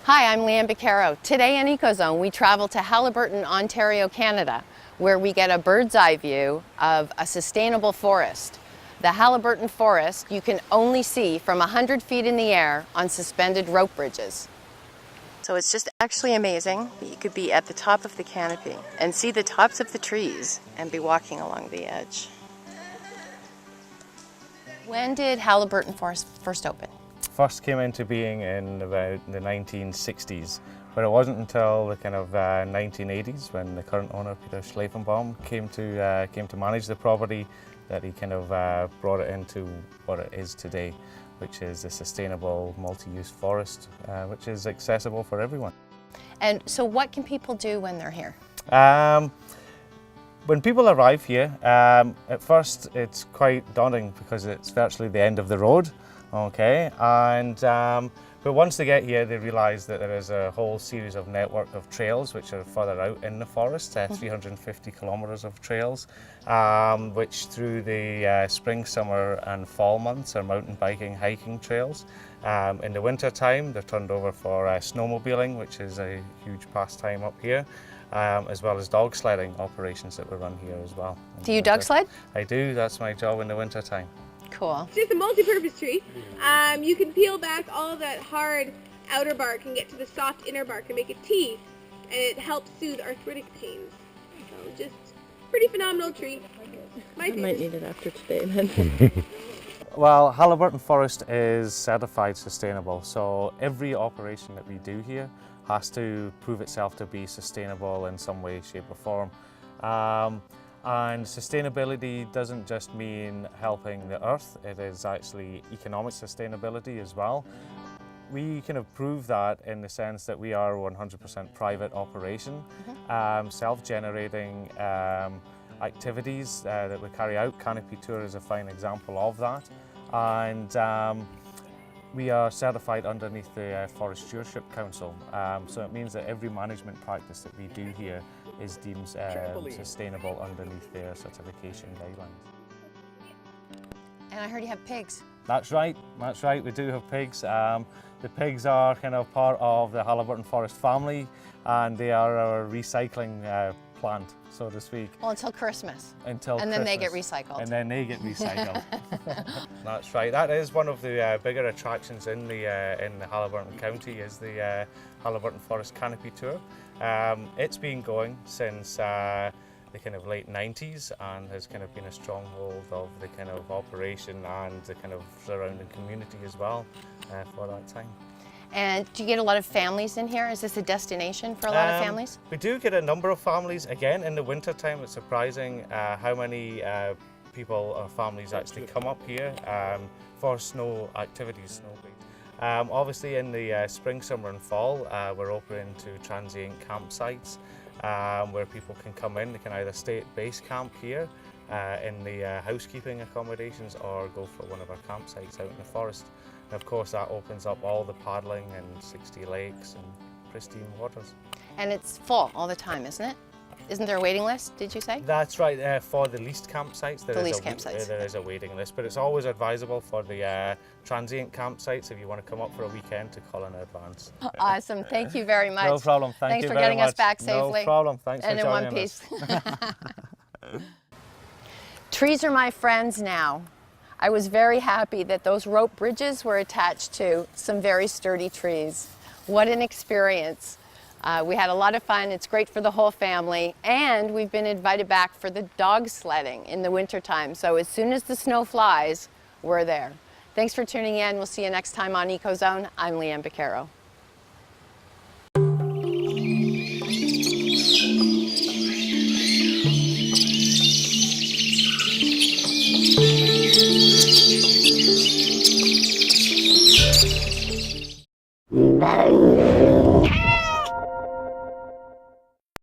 Hi, I'm Leanne Beccaro. Today in Ecozone, we travel to Haliburton, Ontario, Canada, where we get a bird's eye view of a sustainable forest. The Haliburton Forest you can only see from 100 feet in the air on suspended rope bridges. So it's just actually amazing that you could be at the top of the canopy and see the tops of the trees and be walking along the edge. When did Haliburton Forest first open? First came into being in about the 1960s, but it wasn't until the kind of 1980s when the current owner, Peter Schleifenbaum, came to manage the property that he kind of brought it into what it is today, which is a sustainable multi-use forest, which is accessible for everyone. And so what can people do when they're here? When people arrive here, at first it's quite daunting because it's virtually the end of the road. Okay, but once they get here, they realise that there is a whole series of network of trails which are further out in the forest, 350 kilometres of trails, which through the spring, summer and fall months are mountain biking, hiking trails. In the winter time, they're turned over for snowmobiling, which is a huge pastime up here, as well as dog sledding operations that we run here as well. Do you dog sled? I do, that's my job in the winter time. Cool. It's just a multi-purpose tree. You can peel back all of that hard outer bark and get to the soft inner bark and make a tea, and it helps soothe arthritic pains. So just pretty phenomenal tree. I might need it after today then. Well, Haliburton Forest is certified sustainable, so every operation that we do here has to prove itself to be sustainable in some way, shape or form. And sustainability doesn't just mean helping the earth, it is actually economic sustainability as well. We kind of prove that in the sense that we are 100% private operation, self-generating activities that we carry out. Canopy Tour is a fine example of that. And we are certified underneath the Forest Stewardship Council. So it means that every management practice that we do here is deemed sustainable underneath their certification guidelines. And I heard you have pigs. That's right, we do have pigs. The pigs are kind of part of the Haliburton Forest family, and they are our recycling plant, so to speak. Well, until Christmas. And then they get recycled. And then they get recycled. That's right. That is one of the bigger attractions in the Haliburton County is the Haliburton Forest Canopy Tour. It's been going since the kind of late 90s and has kind of been a stronghold of the kind of operation and the kind of surrounding community as well for that time. And do you get a lot of families in here? Is this a destination for a lot of families? We do get a number of families. Again, in the winter time, it's surprising how many people or families actually come up here for snow activities, snowboarding. Obviously, in the spring, summer and fall, we're open to transient campsites where people can come in. They can either stay at base camp here in the housekeeping accommodations or go for one of our campsites out in the forest. And of course that opens up all the paddling and 60 lakes and pristine waters. And it's full all the time, isn't it? Isn't there a waiting list, did you say? That's right, for the leased campsites there is a waiting list, but it's always advisable for the transient campsites if you want to come up for a weekend to call in advance. Awesome, thank you very much. No problem, thanks you for getting us back safely. No problem, thanks for joining us. And in one piece. Trees are my friends now. I was very happy that those rope bridges were attached to some very sturdy trees. What an experience. We had a lot of fun. It's great for the whole family. And we've been invited back for the dog sledding in the wintertime. So as soon as the snow flies, we're there. Thanks for tuning in. We'll see you next time on Ecozone. I'm Leanne Beccaro. Thank you.